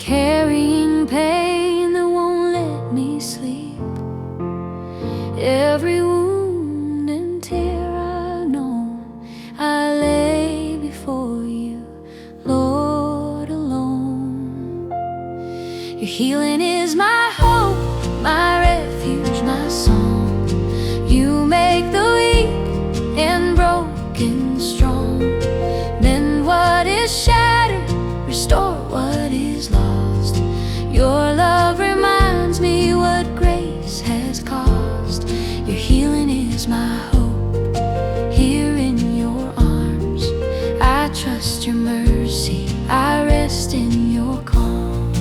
carrying pain that won't let me sleep. Every wound and tear I've known, I lay before you, Lord, alone. Your healing is my hope, my refuge, my song. You make the weak and broken strong. Mend what is shattered, restore what is lost. Your love reminds me what grace has cost. Your healing is my hope, here in your arms. I trust your mercy, I rest in your calm.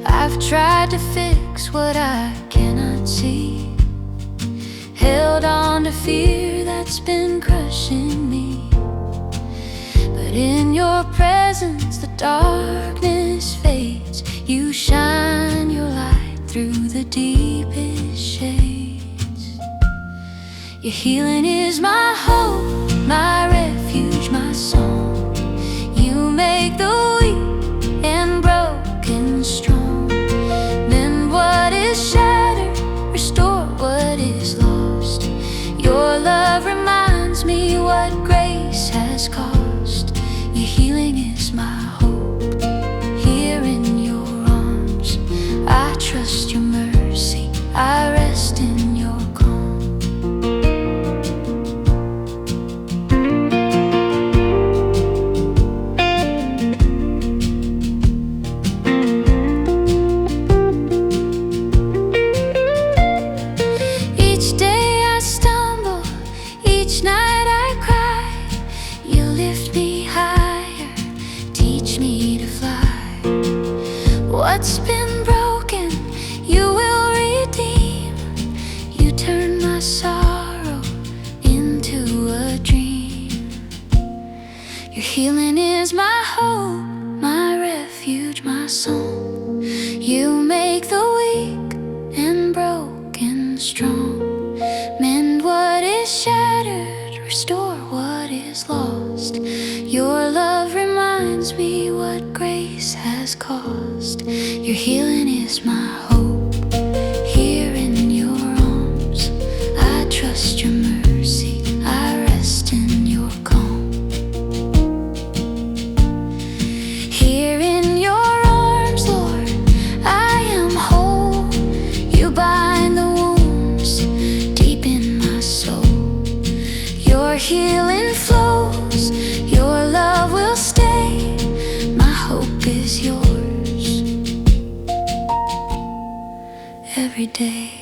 I've tried to fix what I cannot see, held on to fear that's been crushing me. But in your presence the darkness fades. You shine your light through the deepest shades. Your healing is my hope, my refuge, my song. You make the weak and broken strong. Mend what is shattered, restore what is lost. Your love reminds me what grace has cost. Your healing is my hope, here in your arms. I trust your mercy, I rest in your calm. Each day I stumble, each night I cry. You lift me higher, teach me to fly. What's been broken, you will redeem. You turn my sorrow into a dream. Your healing is my hope, my refuge, my song. You make the weak and broken strong. Mend what is shattered, restore what is lost. Your love reminds me what grace has cost. Your healing is my hope, here in your arms. I trust your mercy, I rest in your calm. Here in your arms, Lord, I am whole. You bind the wounds deep in my soul. Your healing flows, your love will stay. My hope is yours every day.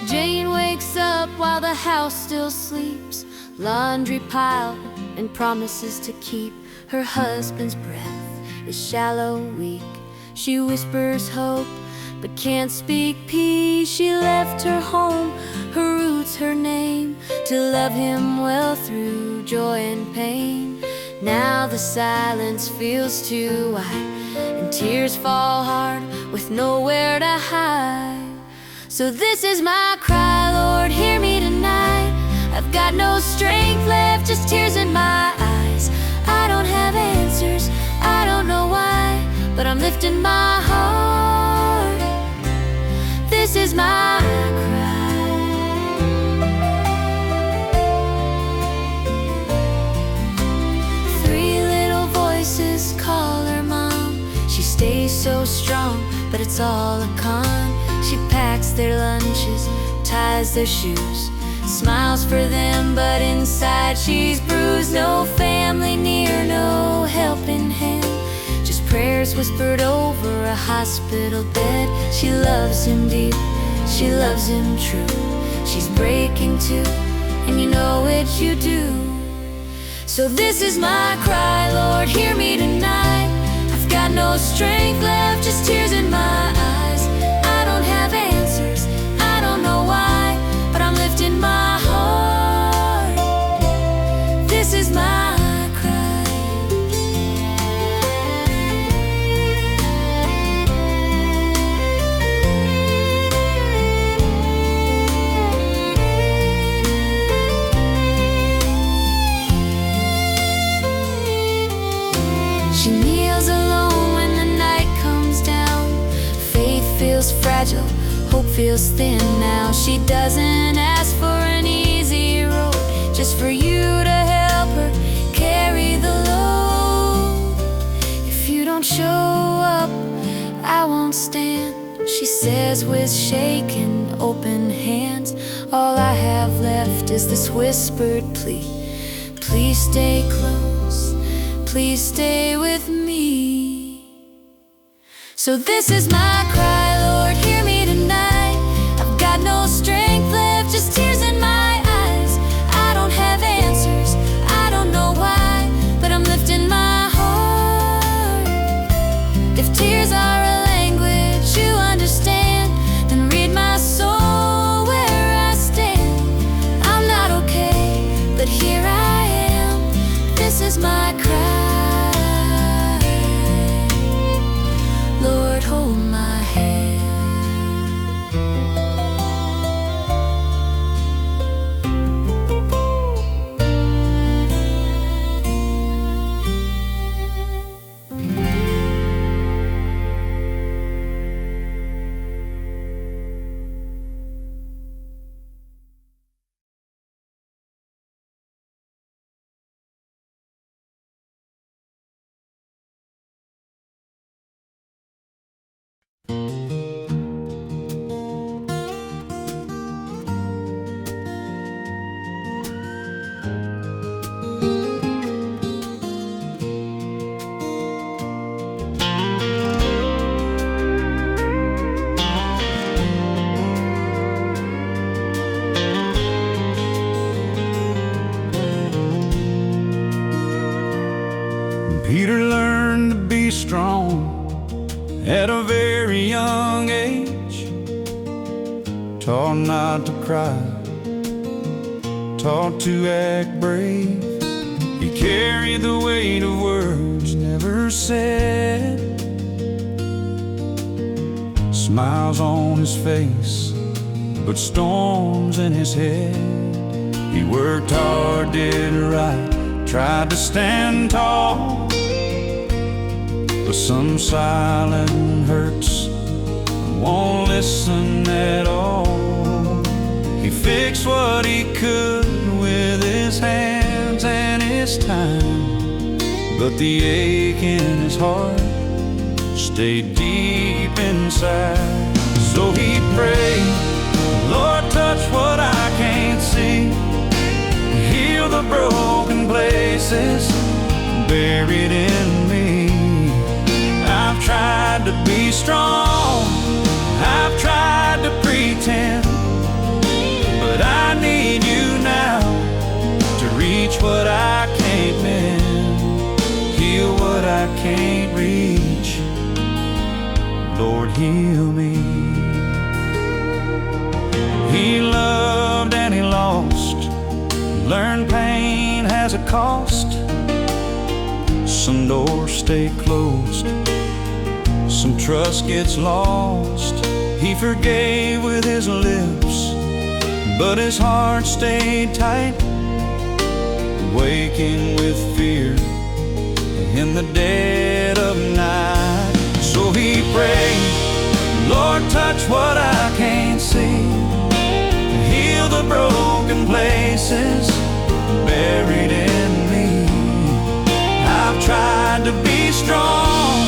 Jane wakes up while the house still sleeps, laundry piled and promises to keep. Her husband's breath is shallow, weak. She whispers hope, but can't speak peace. She left her home, her roots, her name, to love him well through joy and pain. Now the silence feels too wide, and tears fall hard with nowhere to hide. So this is my cry, Lord, hear me tonight. I've got no strength left, just tears in my eyes. I don't have answers, I don't know why, but I'm lifting my heart. This is my cry. Three little voices call her mom. She stays so strong, but it's all a con. She packs their lunches, ties their shoes, smiles for them, but inside she's bruised. No family near, no helping hand, just prayers whispered over a hospital bed. She loves him deep, she loves him true. She's breaking too, and you know it, you do. So this is my cry, Lord, hear me tonight. strength left, just tears in my eyes. I don't have answers, I don't know why, but I'm lifting my heart. This is my cry. She kneels alone when the night comes down. Faith feels fragile, hope feels thin now. She doesn't ask for an easy road, just for you to help her carry the load. If you don't show up, I won't stand, she says with shaking, open hands. All I have left is this whispered plea. Please stay close, please stay with me. So this is my cry, Lord, hear me tonight. I've got no strength left, just tears in my eyes. I don't have answers, I don't know why, but I'm lifting my heart. If tears are a language you understand, then read my soul where I stand. I'm not okay, but here I am. This is my cry. Lord, hold my hand. Peter learned to be strong at a very young age, taught not to cry, taught to act brave. He carried the weight of words never said, smiles on his face, but storms in his head. He worked hard, did right, tried to stand tall, but some silent hurts won't listen at all. He fixed what he could with his hands and his time, but the ache in his heart stayed deep inside. So he prayed, Lord, touch what I can't see, heal the broken places buried in me. I've tried to be strong, I've tried to pretend, but I need you now to reach what I can't mend, heal what I can't reach. Lord, heal me. He loved and he lost, learned pain has a cost. Some doors stay closed, some trust gets lost. He forgave with his lips, but his heart stayed tight, waking with fear in the dead of night. So he prayed, Lord, touch what I can't see, heal the broken places buried in me. I've tried to be strong,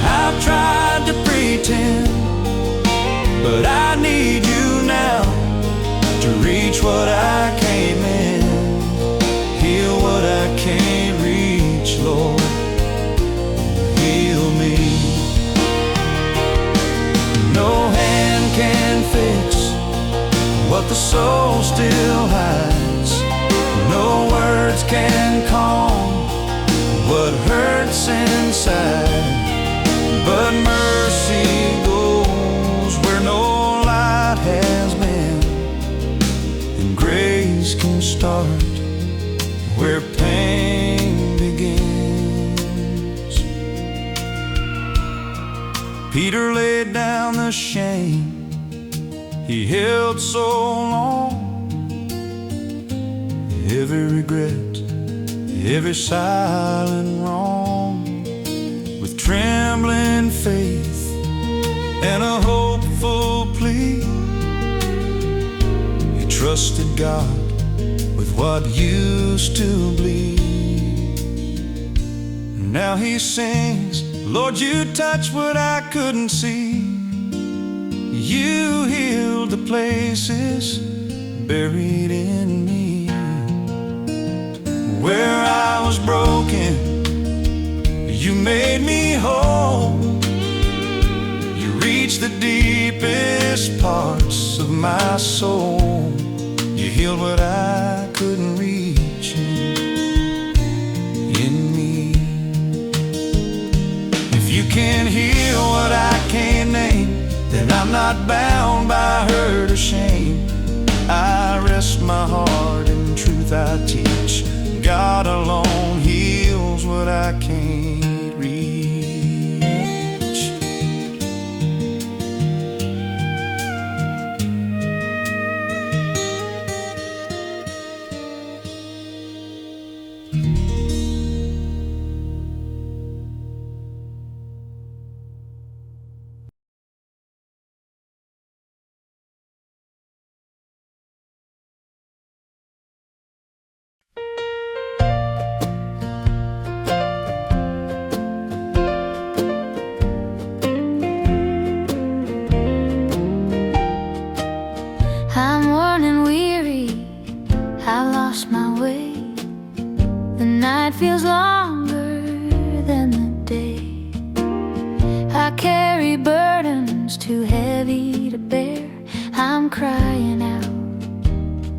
I've tried to pretend, but I need you now to reach what I can't mend, heal what I can't reach. Lord, heal me. No hand can fix what the soul still hides, no words can calm what hurts inside. Peter laid down the shame he held so long. Every regret, every silent wrong, with trembling faith and a hopeful plea, he trusted God with what used to bleed. Now he sings, Lord, you touched what I couldn't see. You healed the places buried in me. Where I was broken, you made me whole. You reached the deepest parts of my soul. You healed what I couldn't reach in me. If you can't heal what I can't name, then I'm not bound by hurt or shame. I rest my heart in truth I teach. God alone heals what I can't reach. I'm worn and weary, I lost my way. The night feels longer than the day. I carry burdens too heavy to bear. I'm crying out,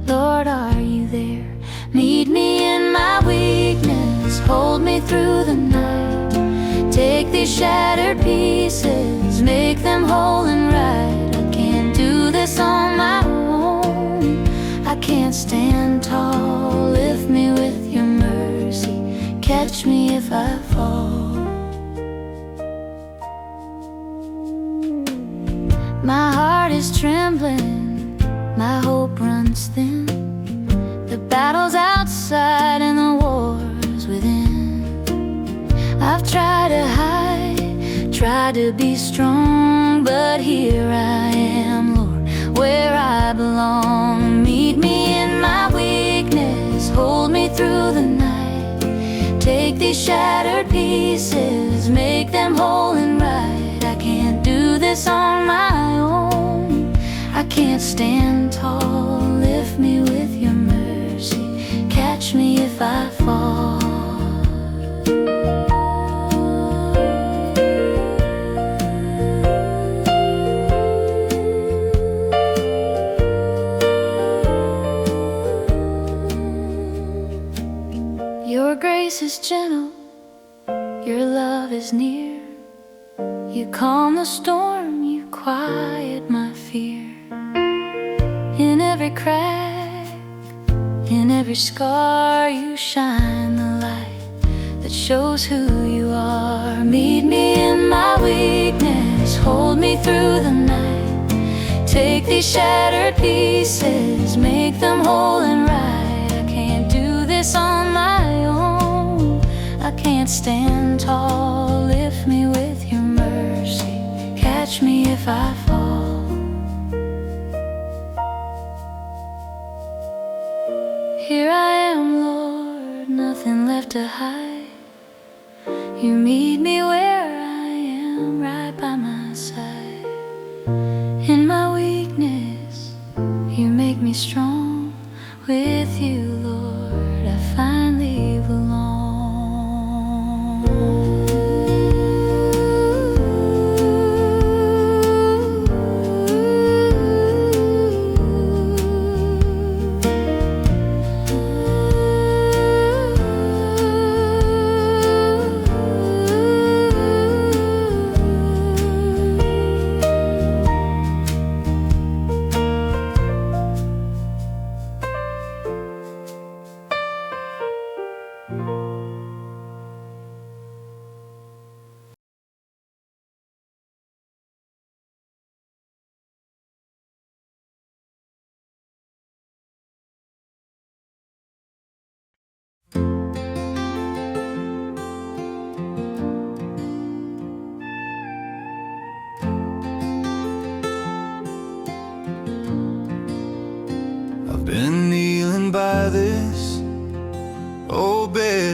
Lord, are you there? Meet me in my weakness, hold me through the night. Take these shattered pieces, make them whole and right. I can't do this on my own, I can't stand tall. Lift me with your mercy, catch me if I fall. My heart is trembling, my hope runs thin. The battle's outside and the war's within. I've tried to hide, tried to be strong, but here I am, Lord, where I belong. Meet me in my weakness, hold me through the night. Take these shattered pieces, make them whole and right. I can't do this on my own, I can't stand tall. Lift me with your mercy, catch me if I fall. Your grace is gentle, your love is near. You calm the storm, you quiet my fear. In every crack, in every scar, you shine the light that shows who you are. Meet me in my weakness, hold me through the night. Take these shattered pieces, make them whole and right. I can't do this on my own, I can't stand tall. Lift me with your mercy, catch me if I fall. Here I am, Lord, nothing left to hide. You meet me where I am, right by my side. In my weakness, you make me strong. With you, Lord, I finally belong.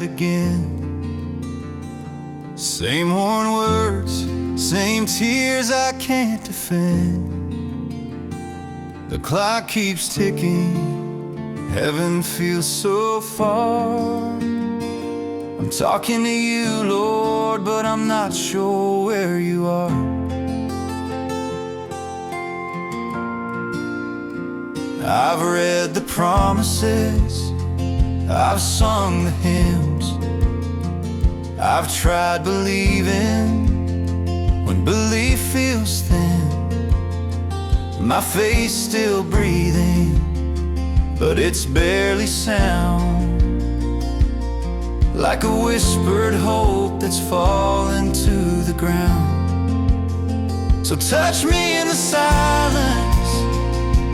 yet again. Same worn words, same tears I can't defend. The clock keeps ticking, heaven feels so far. I'm talking to you, Lord, but I'm not sure where you are. I've read the promises, I've sung the hymns, I've tried believing when belief feels thin. My faith's still breathing, but it's barely sound. Like a whispered hope that's fallen to the ground. So touch me in the silence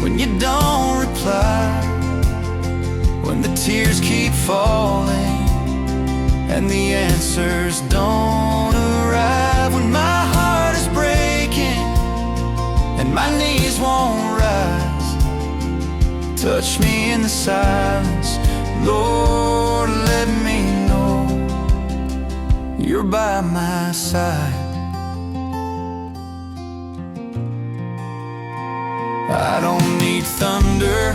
when you don't reply, when the tears keep falling and the answers don't arrive, when my heart is breaking and my knees won't rise. Touch me in the silence, Lord, let me know you're by my side. I don't need thunder,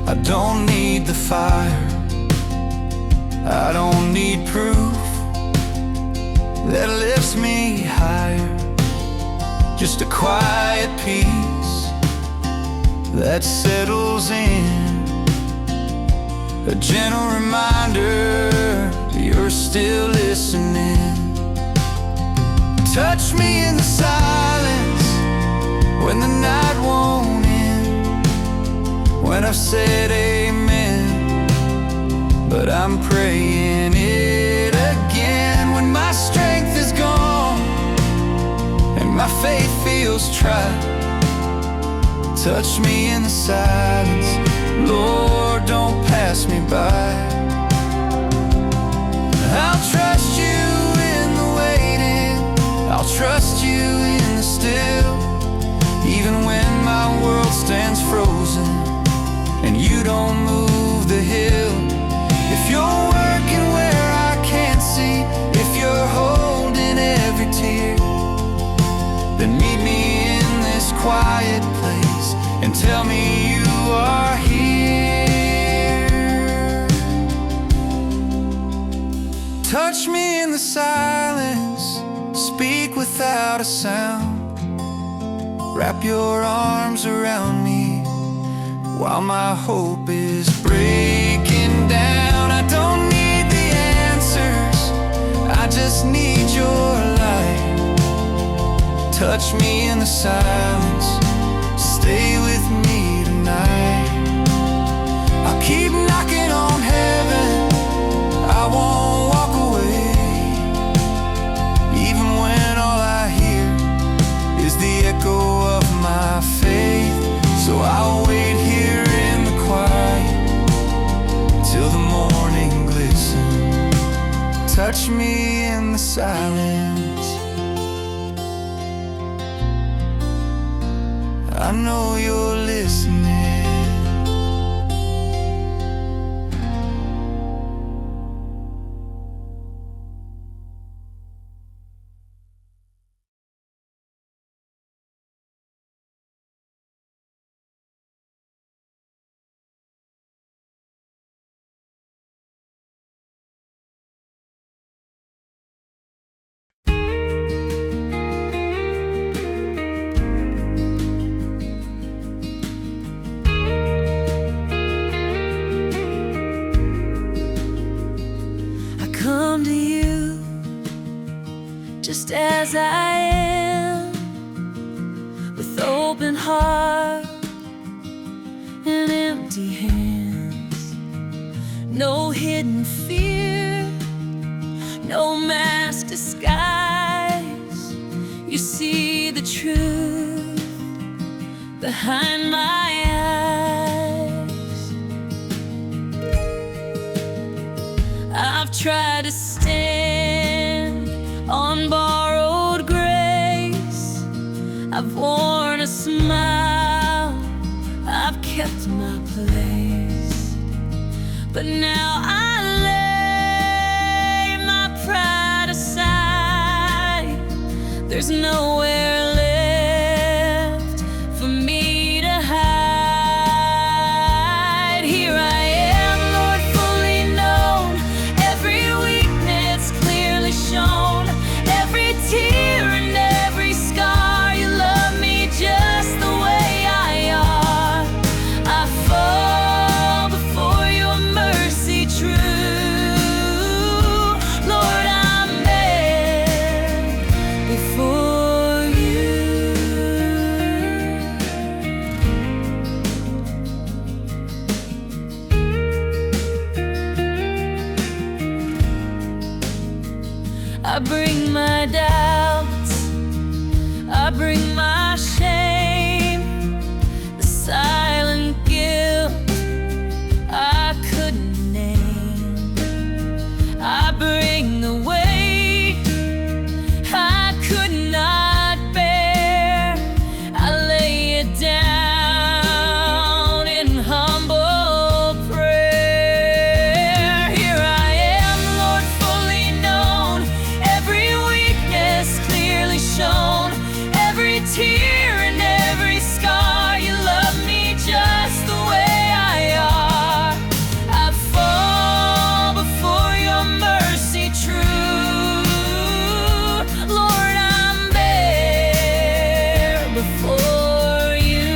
I don't need the fire, I don't need proof that lifts me higher. Just a quiet peace that settles in, a gentle reminder you're still listening. Touch me in the silence when the night won't end, when I've said amen, but I'm praying it again. When my strength is gone and my faith feels tried, touch me in the silence, Lord, don't pass me by. I'll trust you in the waiting, I'll trust you in the still, even when my world stands frozen and you don't move the hill. If you're working where I can't see, if you're holding every tear, then meet me in this quiet place and tell me you are here. Touch me in the silence, speak without a sound, wrap your arms around me while my hope is breaking down. I don't need the answers, I just need your light. Touch me in the silence, stay with me tonight. I'll keep knocking on heaven, I won't walk away, even when all I hear is the echo of my faith. So I'll wait here in the quiet till the morning glistens. Touch me in the silence, I know you're listening. Come to you just as I am, with open heart and empty hands. No hidden fear, no mask disguise. You see the truth behind my eyes. I've tried to stand on borrowed grace, I've worn a smile, I've kept my place, but now I There's nowhere left for me to hide. Here I am, Lord, fully known, every weakness clearly shown, every tear and every scar. You love me just the way I are. I fall before your mercy true. Lord, I'm there before you. I bring my doubts, I bring my shame, the silent guilt I couldn't name. I bring the weight I could not bear. I lay it down in humble prayer. Here I am, Lord, fully known, every weakness clearly shown, every tear and every scar. You love me just the way I are. I fall before your mercy true. Lord, I'm bare before you.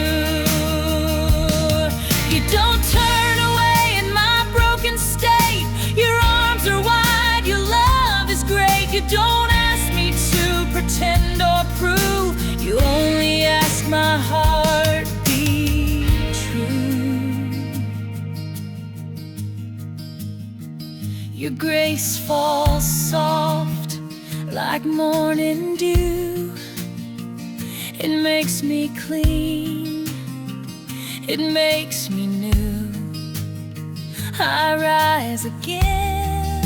You don't turn away in my broken state. Your arms are wide, your love is great. You don't ask me to pretend or prove. You only ask my heart be true. Your grace falls soft like morning dew. It makes me clean, it makes me new. I rise again,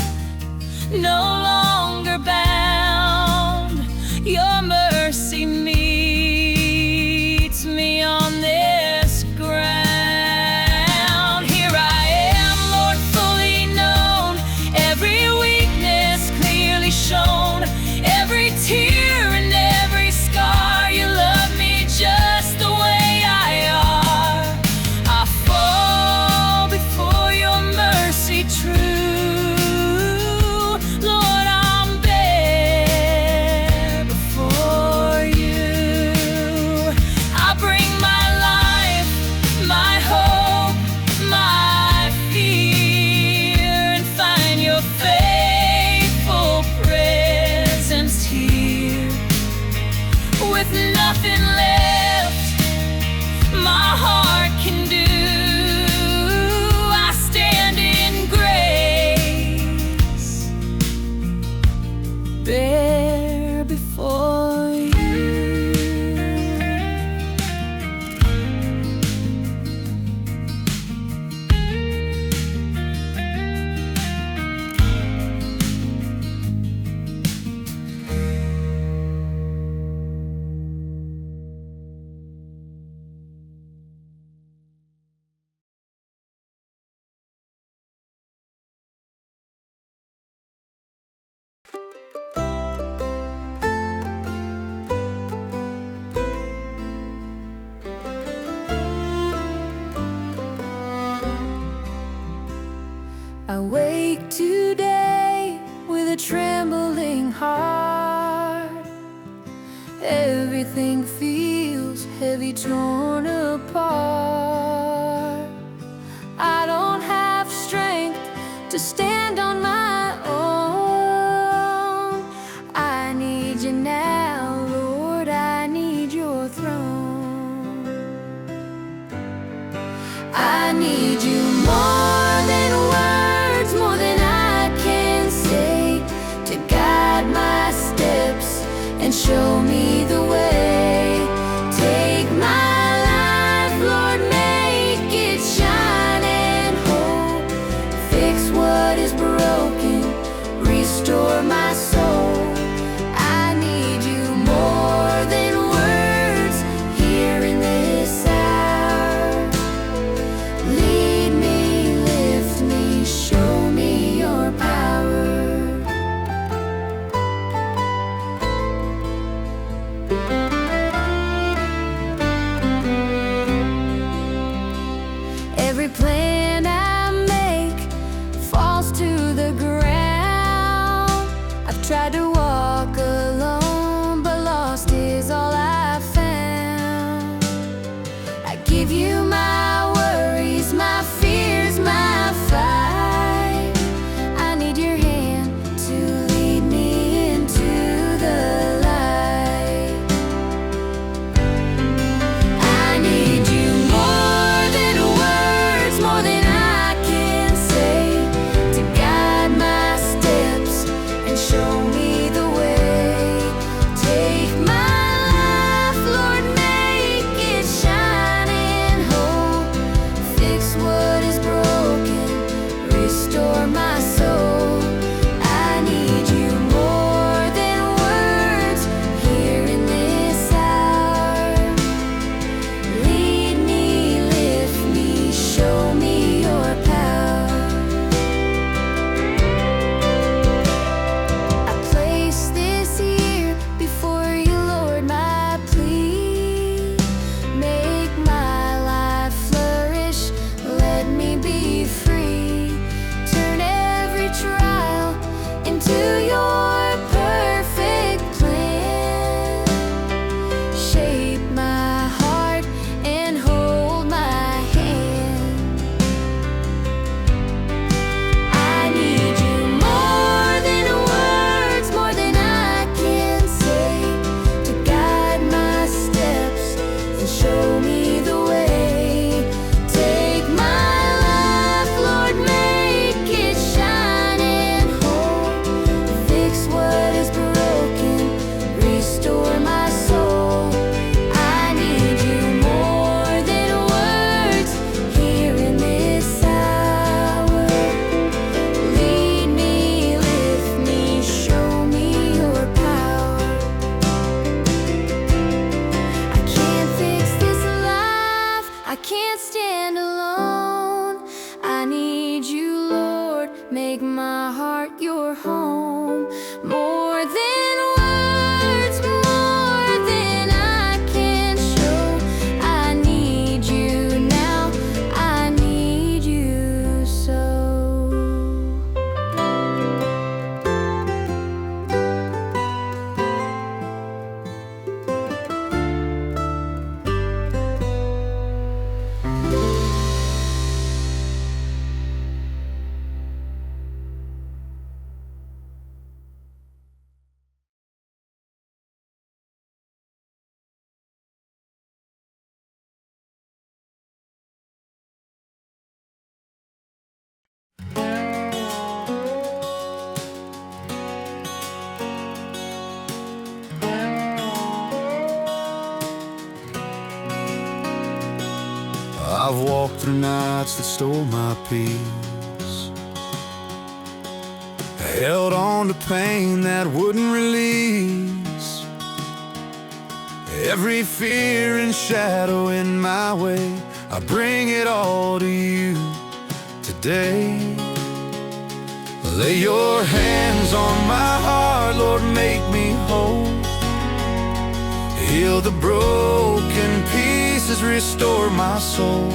no longer bound. Your mercy meets me on this ground. Here I am, Lord, fully known, every weakness clearly shown, every tear and every scar. You love me just the way I are. I fall before your mercy true. Lord, I'm bare before you. I bring my life, my hope, my fear, and find your faithful presence here. With nothing left my heart can do, I stand in grace, bare before you. I wake today with a trembling heart. Everything feels heavy, torn apart. I don't have strength to stand on my own. I need you now, Lord, I need your throne. I need you more than words, more than I can say, to guide my steps and show me the way. Take my life, Lord, make it shine and whole. Fix what is broken, restore my soul. I need you more than words here in this hour. Lead me, lift me, show me your power. I've walked through nights that stole my peace, held on to pain that wouldn't release. Every fear and shadow in my way, I bring it all to you today. Lay your hands on my heart, Lord, make me whole. Heal the broken pieces, restore my soul.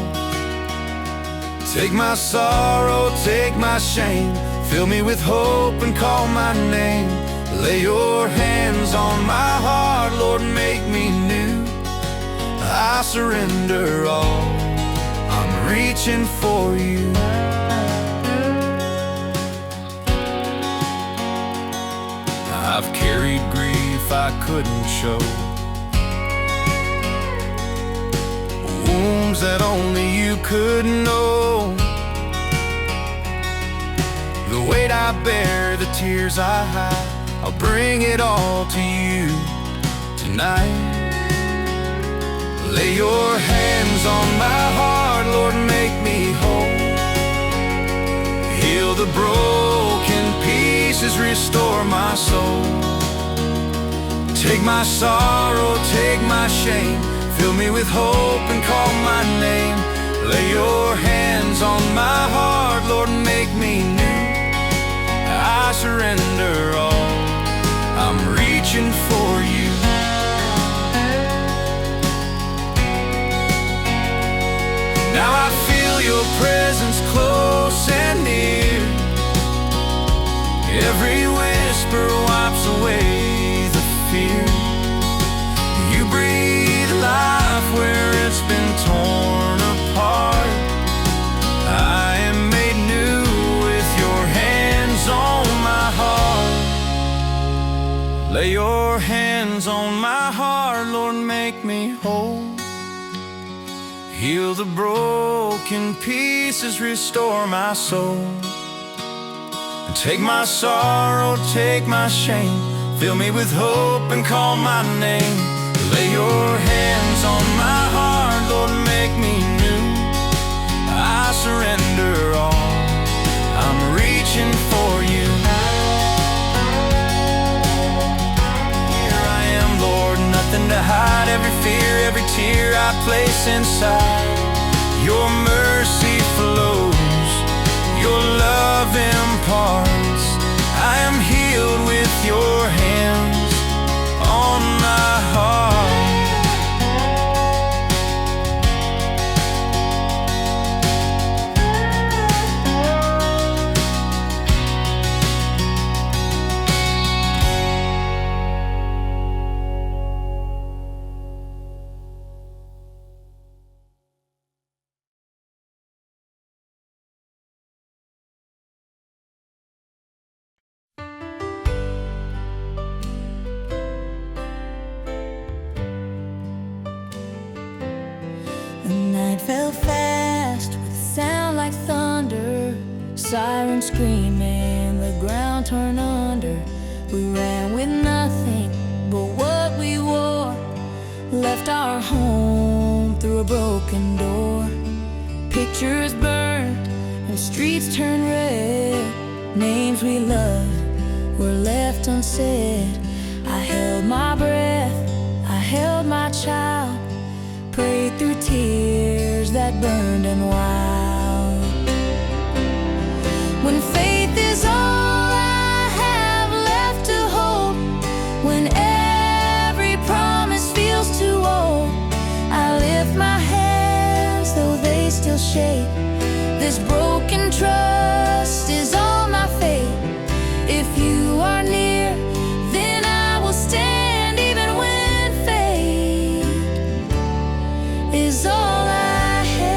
Take my sorrow, take my shame, fill me with hope and call my name. Lay your hands on my heart, Lord, make me new. I surrender all, I'm reaching for you. I've carried grief I couldn't show, wounds that only you could know. The weight I bear, the tears I hide, I'll bring it all to you tonight. Lay your hands on my heart, Lord, make me whole. Heal the broken pieces, restore my soul. Take my sorrow, take my shame, fill me with hope and call my name. Lay your hands on my heart, Lord, make me new. I surrender all, I'm reaching for you. Now I feel your presence close and near. Every whisper wipes away the fear. You breathe life where it's been torn apart. I am made new with your hands on my heart. Lay your hands on my heart, Lord, make me whole. Heal the broken pieces, restore my soul. Take my sorrow, take my shame, fill me with hope and call my name. Lay your hands on my heart, Lord, make me new. I surrender all, I'm reaching for you. Here I am, Lord, nothing to hide. Every fear, every tear I place inside. Your mercy flows, your love imparts. I am healed with your hands on my heart. The night fell fast with a sound like thunder, sirens screaming, the ground turned under. We ran with nothing but what we wore, left our home through a broken door. Pictures burned and streets turned red, names we loved were left unsaid. I held my breath, I held my child, prayed through tears that burned and wild. When faith is all I have left to hold, when every promise feels too old, I lift my hands though they still shake. This broken trust is all my faith. If you are near, then I will stand even when faith is all I have.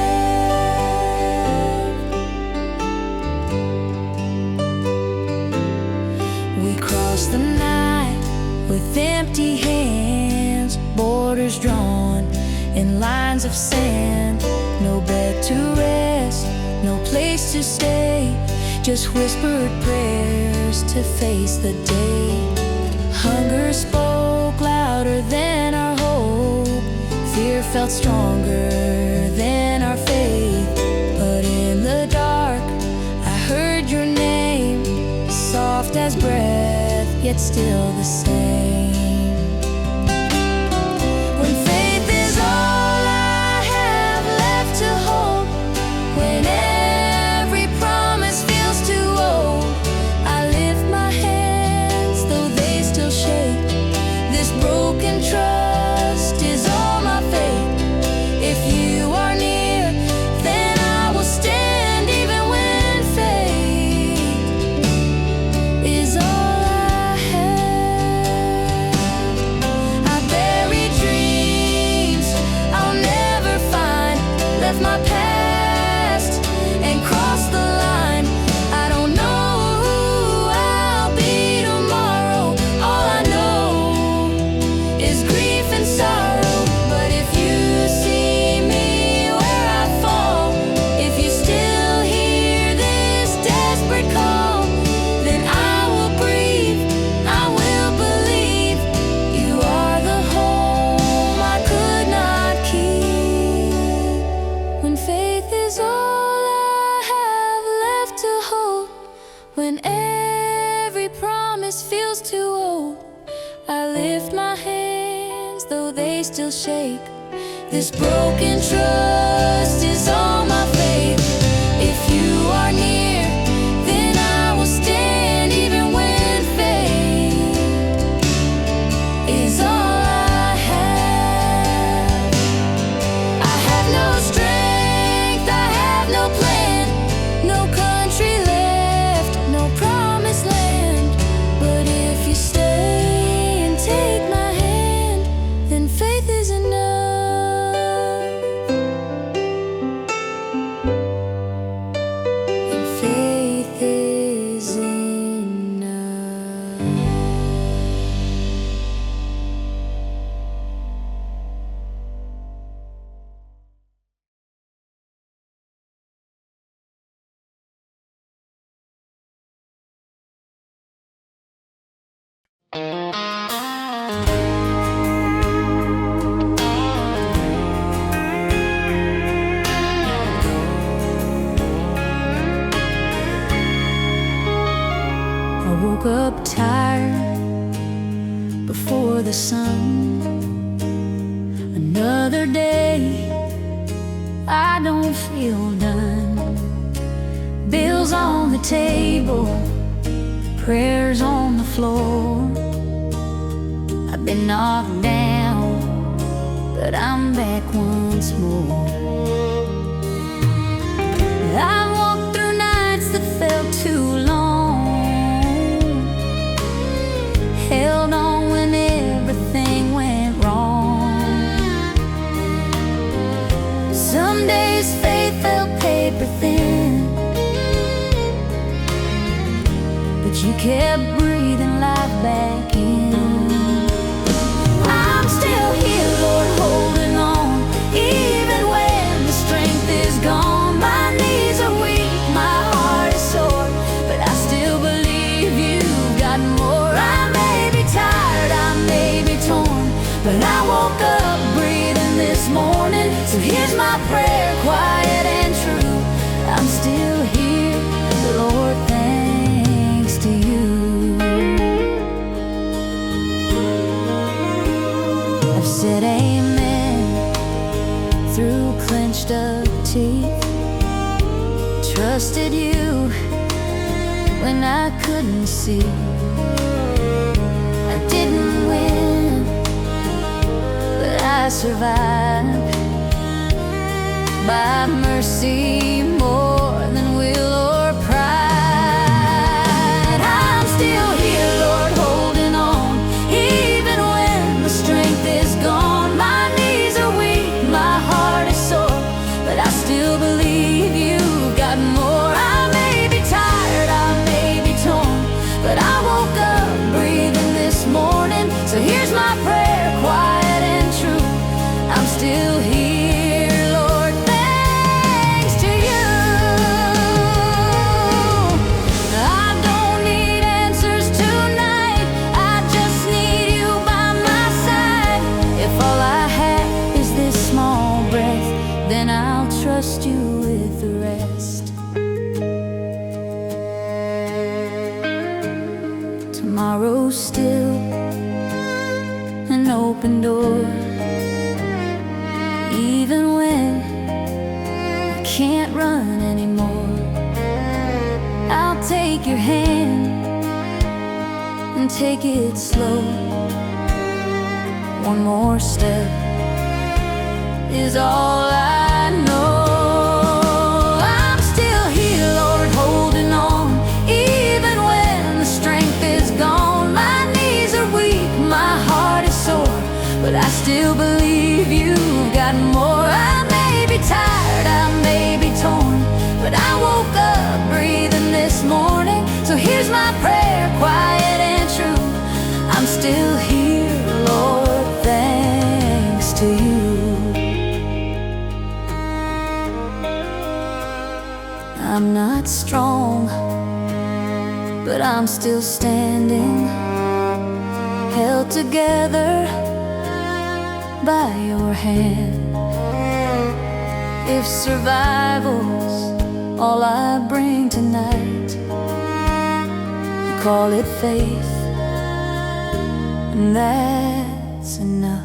We crossed the night with empty hands, borders drawn in lines of sand. No bed to rest, no place to stay, just whispered prayers to face the day. Hunger spoke louder than our hope, fear felt stronger than our faith. yet still the same. When faith is all I have left to hold, when every promise feels too old, I lift my hands though they still shake. This broken trust is all my faith. If you are near, then I will stand even when faith is all I have. I buried dreams I'll never find, left my past and crossed the line. I don't know who I'll be tomorrow. All I know is grief and sorrow. But if you see me where I fall, if you still hear this desperate call, then I will breathe, I will believe. You are the home I could not keep. When faith is all I have left to hold, when every promise feels too old, I lift my hands though they still shake. This broken trust is all my faith. If you are near, then I will stand even when faith is all I have. I have no strength, I have no plan, no country left, no promised land. But if you stay and take my hand, then faith is enough. And faith is enough. I woke up tired before the sun. Another day, I don't feel done. Bills on the table, prayers on the floor. I've been knocked down, but I'm back once more. I walked through nights that felt too long, held on when everything went wrong. Some days faith felt paper thin, but you kept breathing life back in. I'm still here, Lord, holding on, even when the strength is gone. My knees are weak, my heart is sore, but I still believe you've got more. I may be tired, I may be torn, but I woke up breathing this morning. So here's my prayer, quiet and true. I'm still here, Lord, thanks to you. I've said amen through clenched up teeth, trusted you when I couldn't see. I didn't win, but I survived by mercy more than will or pride. I'm still here, Lord, holding on, even when the strength is gone. My knees are weak, my heart is sore, but I still believe you've got more. I may be tired, I may be torn, but I woke up breathing this morning. So here's my prayer, quiet and true. I'm still here, Lord, thanks to you. an open door. Even when I can't run anymore, I'll take your hand and take it slow. One more step is all I know. I'm still here, Lord, holding on. Even when the strength is gone, my knees are weak, my heart is sore, but I still believe you've got more. I may be tired, I may be torn, but I woke up breathing this morning. So here's my prayer, quiet and true. I'm still here, Lord, thanks to you. I'm not strong, but I'm still standing, held together by your hand. If survival's all I bring tonight, you call it faith, and that's enough.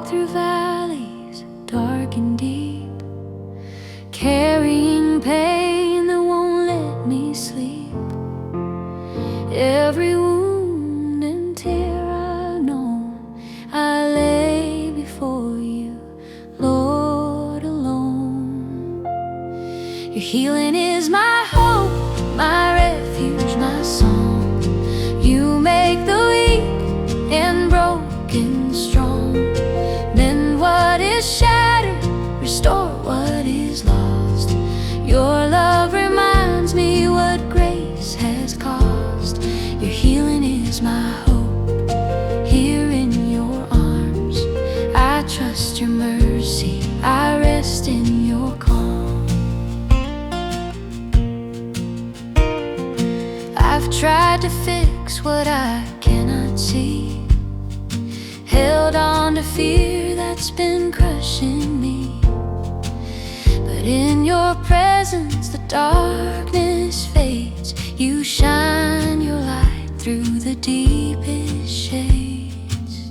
Through valleys dark and deep, carrying pain that won't let me sleep. Every wound and tear I've known, I lay before you, Lord, alone. Your healing is my hope, my refuge, my song. You make the weak and broken strong. What is shattered, restore what is lost. Your love reminds me what grace has cost. Your healing is my hope, here in your arms. I trust your mercy, I rest in your calm. I've tried to fix what I cannot see, held on to fear that's been crushing me. But in your presence the darkness fades. You shine your light through the deepest shades.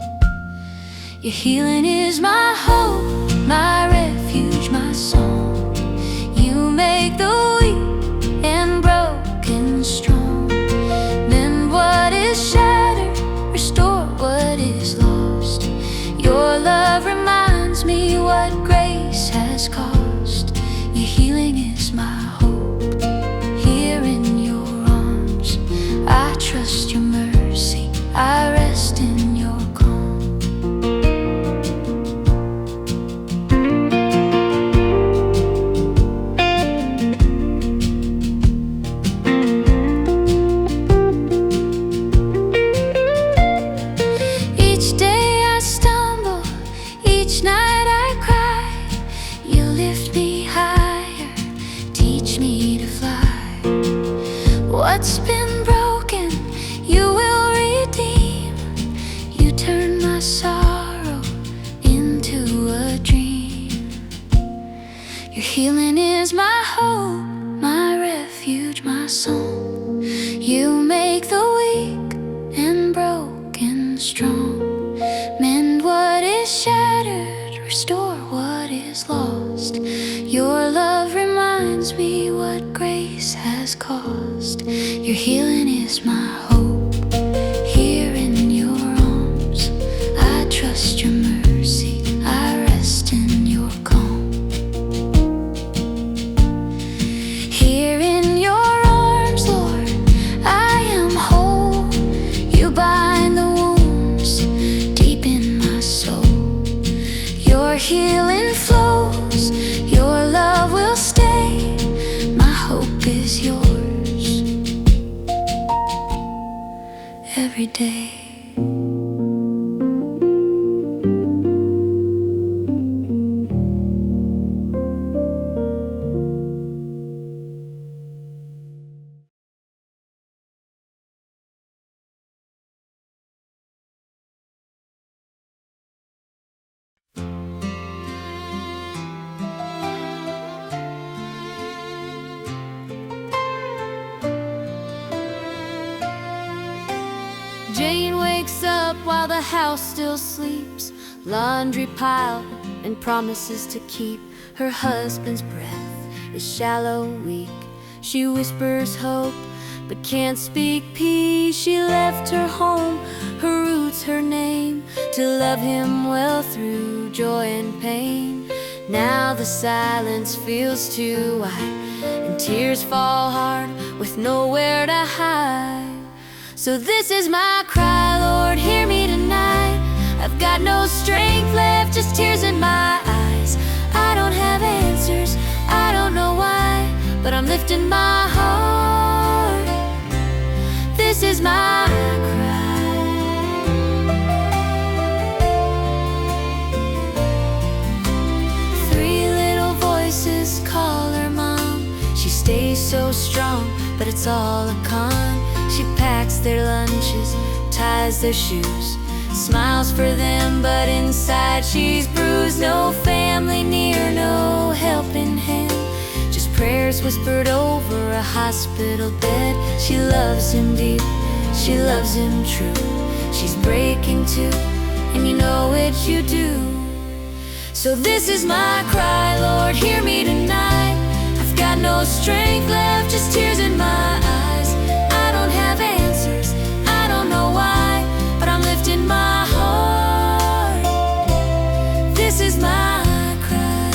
Your healing is my hope, my refuge, my song. You make the weak and broken strong. Mend what is shattered, restore what is lost. Your love reminds me what grace has cost. Your healing is my hope, here in your arms. I trust your mercy, I rest in your calm. Each day I stumble, each night I cry. You lift me higher, teach me to fly. What's been broken, you will redeem. You turn my sorrow into a dream. Your healing is my hope, my refuge, my song. You make the weak and broken strong. Mend what is shattered, restore what is lost. Your love reminds me what grace has cost. Your healing is my hope, here in your arms. I trust your mercy, I rest in your calm. day. Jane wakes up while the house still sleeps, laundry piled and promises to keep. Her husband's breath is shallow, weak. She whispers hope, but can't speak peace. She left her home, her roots, her name, to love him well through joy and pain. Now the silence feels too wide, and tears fall hard with nowhere to hide. So this is my cry, Lord, hear me tonight. I've got no strength left, just tears in my eyes. I don't have answers, I don't know why, but I'm lifting my heart. This is my cry. 3 little voices call her mom. She stays so strong, but it's all a con. She packs their lunches, ties their shoes, smiles for them, but inside she's bruised. No family near, no helping hand, just prayers whispered over a hospital bed. She loves him deep, she loves him true. She's breaking too, and you know it, you do. So this is my cry, Lord, hear me tonight. I've got no strength left, just tears in my eyes. I don't have answers, I don't know why, but I'm lifting my heart. This is my cry.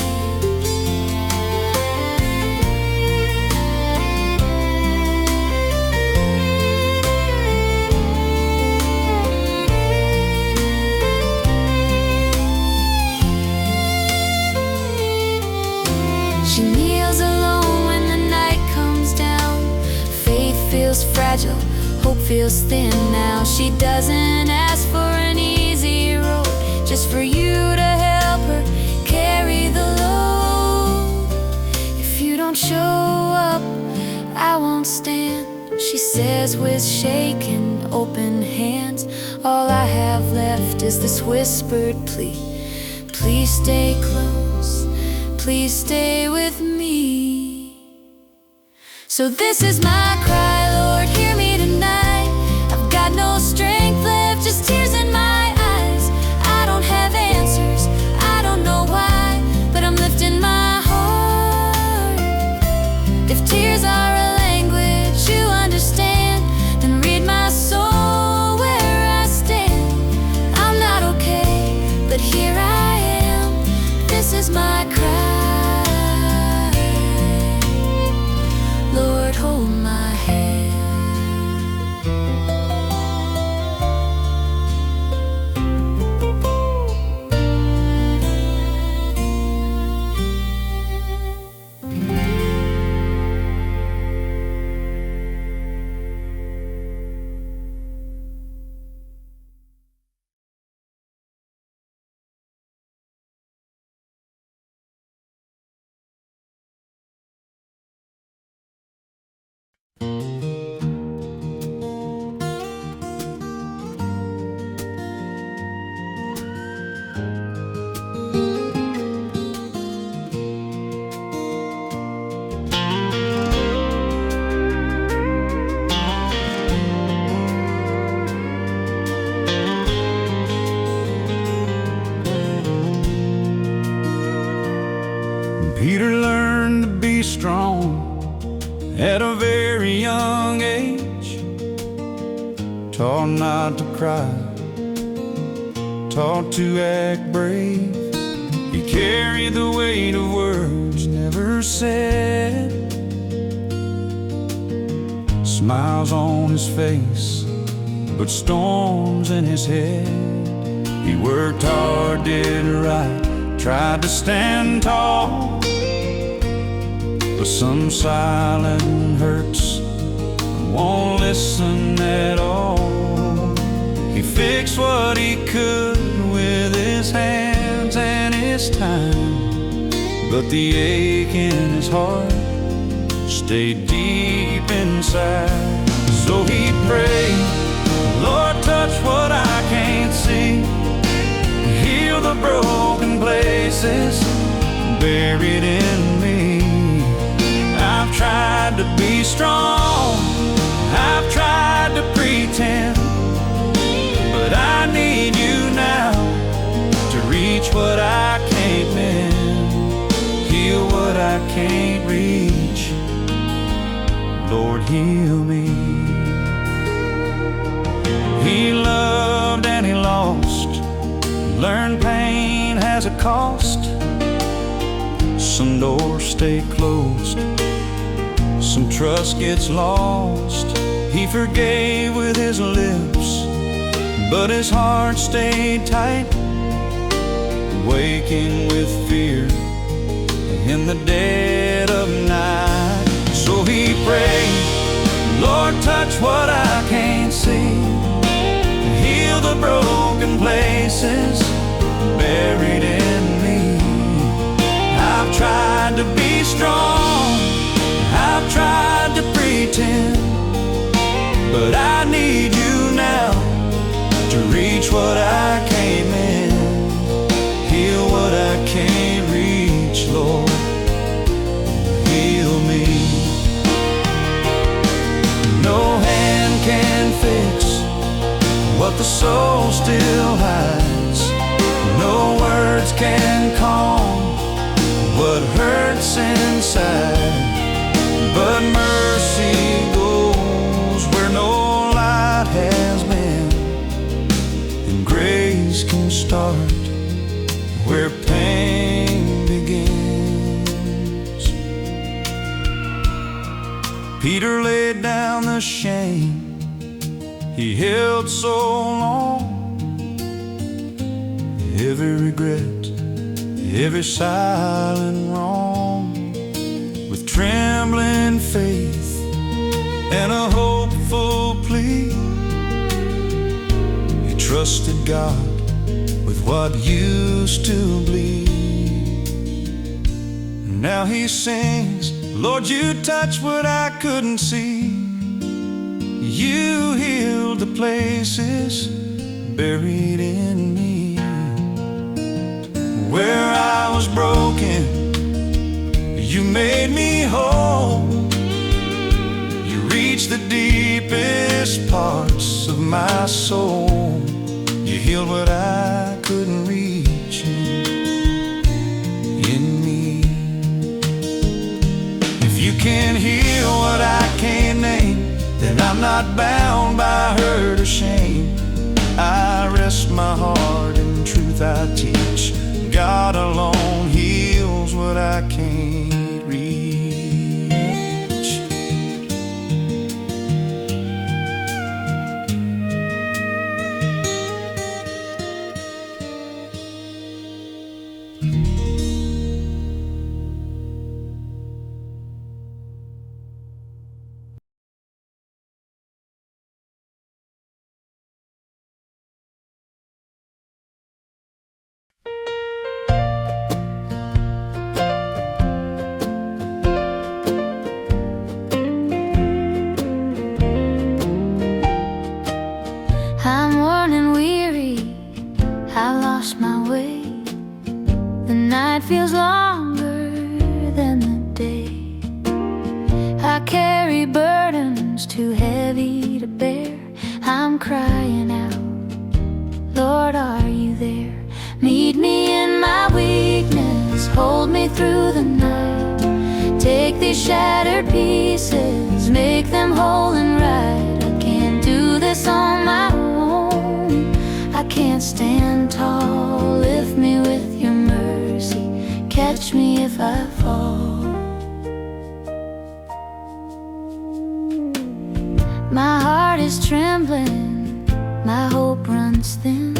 She kneels alone when the night comes down. Faith feels fragile, hope feels thin now. She doesn't ask for an easy road, just for you to help her carry the load. If you don't show up, I won't stand, she says with shaking, open hands. All I have left is this whispered plea. Please stay close, please stay with me. So this is my cry, Lord, hear me tonight. I've got no strength left, just tears in my eyes. I don't have answers, I don't know why, but I'm lifting my heart. If tears are a language you understand, then read my soul where I stand. I'm not okay, but here I am. This is my cry. Lord, hold my hand. Peter learned to be strong at a very young age, taught not to cry, taught to act brave. He carried the weight of words never said, smiles on his face, but storms in his head. He worked hard, did right, tried to stand tall, but some silent hurts won't listen at all. He fixed what he could with his hands and his time, but the ache in his heart stayed deep inside. So he prayed, Lord, touch what I can't see, heal the broken places buried in me. I've tried to be strong, I've tried to pretend, but I need you now to reach what I can't mend, heal what I can't reach. Lord, heal me. He loved and he lost, learned pain has a cost. Some doors stay closed, some trust gets lost. He forgave with his lips, but his heart stayed tight, waking with fear in the dead of night. So he prayed, Lord, touch what I can't see, heal the broken places buried in me. I've tried to be strong, I've tried to pretend, but I need you now to reach what I can't mend, heal what I can't reach. Lord, heal me. No hand can fix what the soul still hides, no words can calm what hurts inside, but mercy goes where no light has been, and grace can start where pain begins. Peter laid down the shame he held so long, every regret, every silent wrong, with trembling faith and a hopeful plea. He trusted God with what used to bleed. Now he sings, Lord, you touched what I couldn't see, you healed the places buried in me. Where I was broken, you made me whole, you reached the deepest parts of my soul, you healed what I couldn't reach in me. If you can heal what I can't name, then I'm not bound by hurt or shame. I rest my heart in truth I teach, God alone heals what I can't reach. I'm worn and weary, I lost my way. The night feels longer than the day. I carry burdens too heavy to bear. I'm crying out, Lord, are you there? Meet me in my weakness, hold me through the night. Take these shattered pieces, make them whole and right. I can't do this on my own, I can't stand tall. Lift me with your mercy, catch me if I fall. My heart is trembling, my hope runs thin.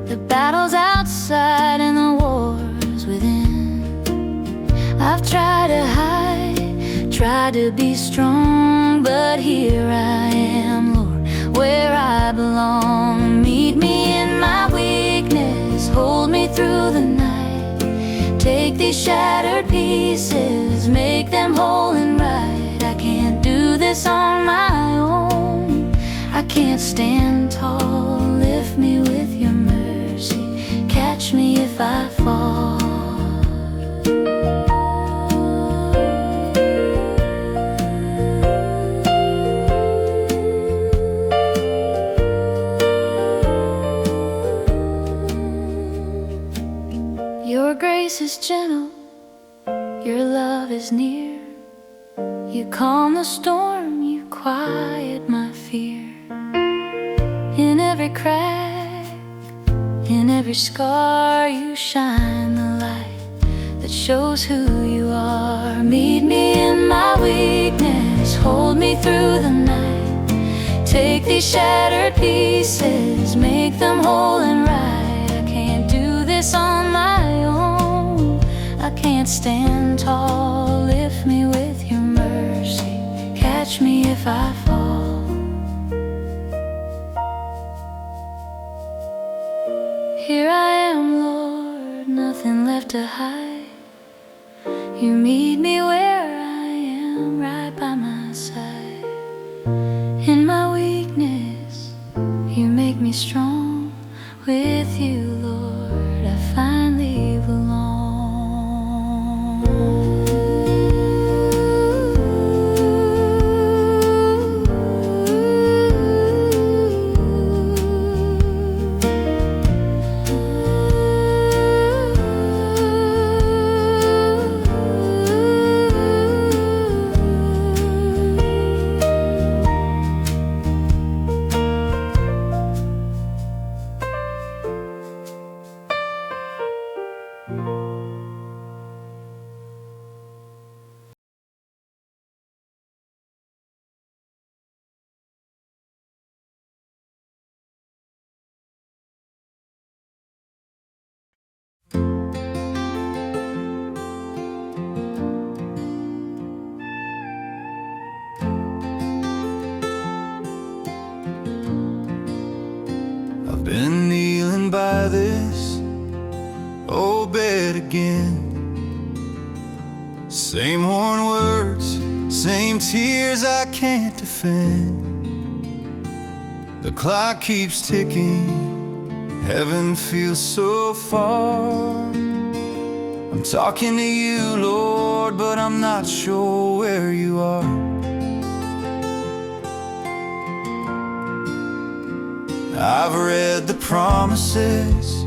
The battle's outside and the war's within. I've tried to hide, tried to be strong, but here I am, Lord, where I belong. Meet me in my weakness, hold me through the night. Take these shattered pieces, make them whole and right. I can't do this on my own, I can't stand tall. Lift me with your mercy, catch me if I fall. Your grace is gentle, your love is near. You calm the storm, you quiet my fear. In every crack, in every scar, you shine the light that shows who you are. Meet me in my weakness, hold me through the night. Take these shattered pieces, make them whole and right. I can't do this on my own, I can't stand tall. Lift me with your mercy, catch me if I fall. Here I am, Lord, nothing left to hide. You meet me where I am, right by my side. In my weakness, you make me strong. With you, Lord, I finally belong. I've been kneeling by this old bed again. Same worn words, same tears I can't defend. The clock keeps ticking, heaven feels so far. I'm talking to you, Lord, but I'm not sure where you are. I've read the promises,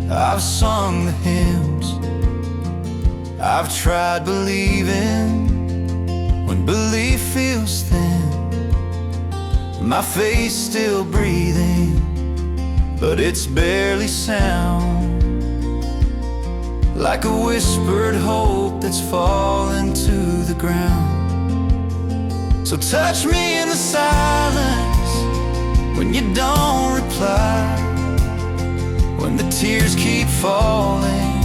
I've sung the hymns, I've tried believing when belief feels thin. My faith's still breathing, but it's barely sound. Like a whispered hope that's fallen to the ground. So touch me in the silence when you don't reply, when the tears keep falling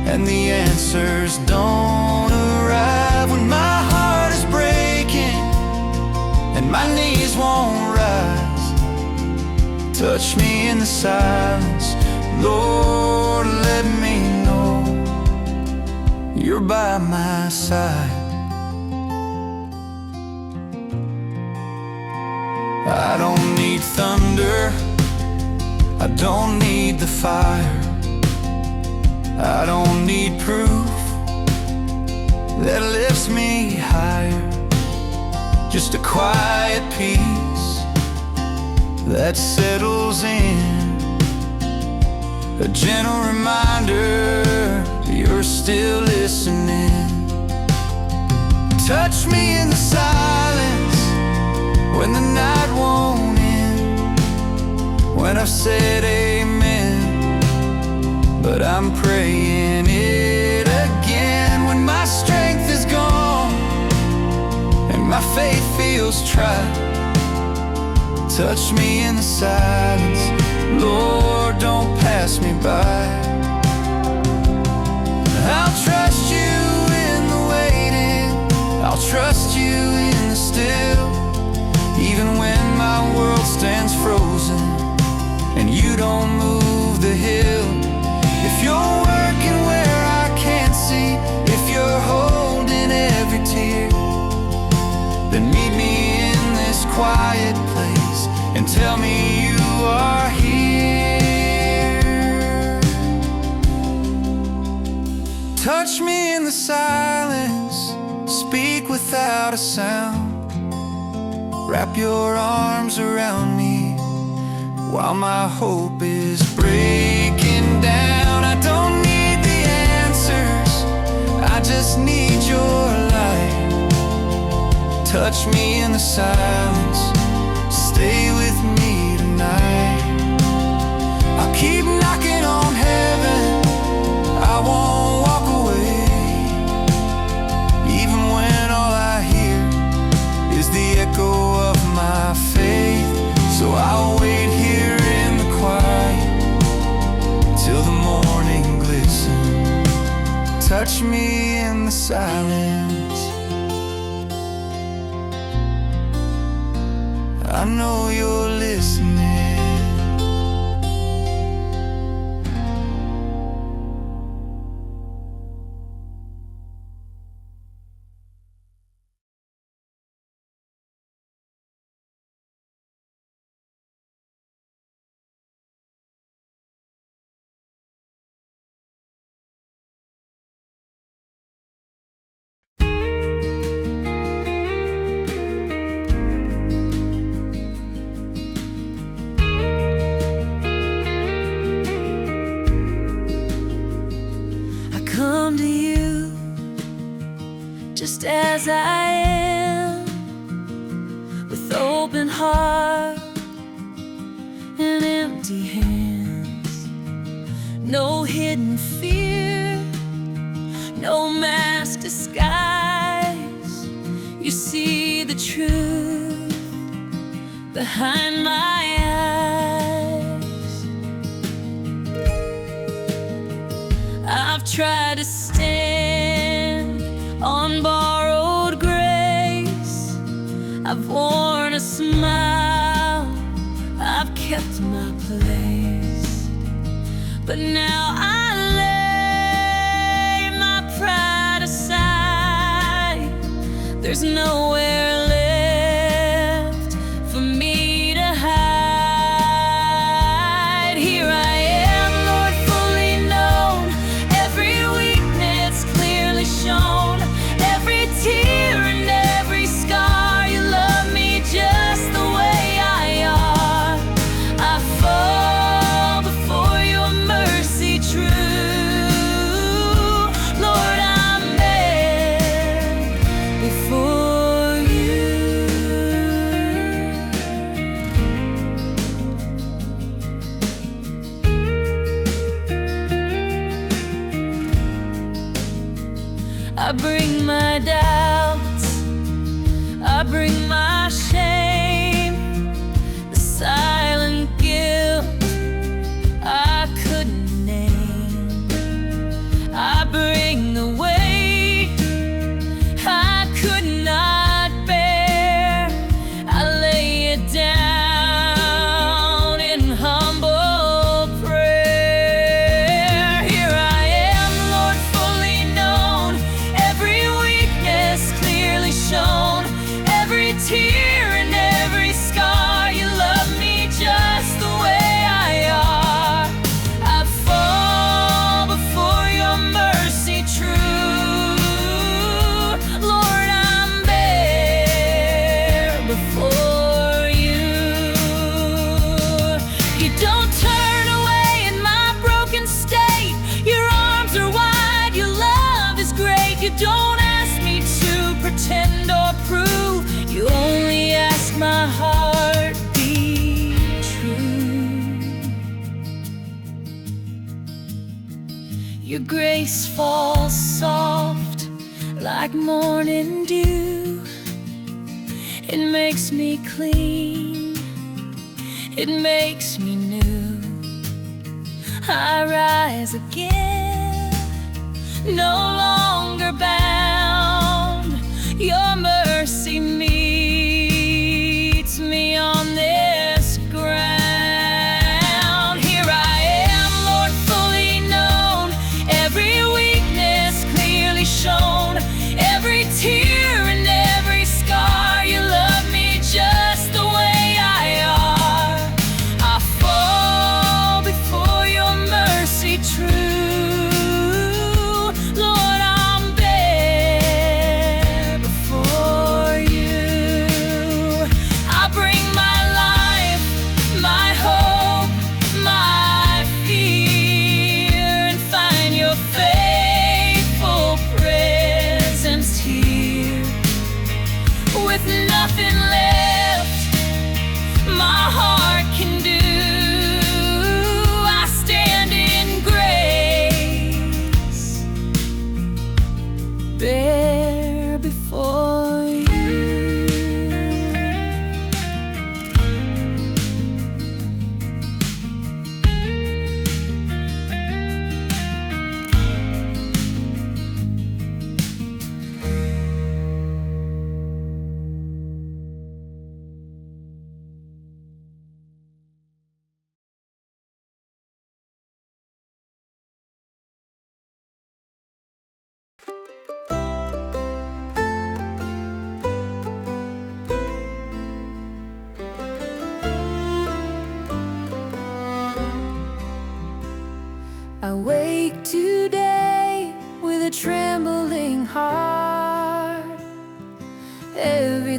and the answers don't arrive, when my heart is breaking and my knees won't rise. Touch me in the silence, Lord, let me know you're by my side. I don't need thunder, I don't need the fire, I don't need proof that lifts me higher. Just a quiet peace that settles in, a gentle reminder you're still listening. Touch me in the silence when the night won't end, when I've said amen, but I'm praying it again. When my strength is gone and my faith feels tried, touch me in the silence, Lord, don't pass me by. I'll trust you in the waiting, I'll trust you in the still, even when my world tell me you are here. Touch me in the silence, speak without a sound. Wrap your arms around me while my hope is breaking down. I don't need the answers, I just need your light. Touch me in the silence, stay with me tonight. I'll keep knocking on heaven, I won't walk away, even when all I hear is the echo of my faith. So I'll wait here in the quiet till the morning glistens. Touch me in the silence, I know you're listening. Come to you just as I am, with open heart and empty hands. No hidden fear, no mask disguise. You see the truth behind my eyes. I've tried to stand on borrowed grace. I've worn a smile, I've kept my place. But now I lay my pride aside. There's nowhere left for me to hide. Here I am, Lord, fully known, every weakness clearly shown, every tear and every scar. You love me just the way I are. I fall before your mercy true. Lord, I'm there before you. I bring my doubts, I bring my shame, the silent guilt I couldn't name. I bring the weight I could not bear. I lay it down in humble prayer. Here I am, Lord, fully known, every weakness clearly shown, every tear and every scar. You love me just the way I are. I fall before your mercy true. Lord, I'm there before you. You don't turn away in my broken state. Your arms are wide, your love is great. You don't ask me to pretend or prove. You only ask my heart be true. Your grace falls soft like morning dew. It makes me clean, it makes me new. I rise again, no longer bound. Your mercy meets me on this ground. Here I am, Lord, fully known, every weakness clearly shown, every tear and every scar. You love me just the way I are.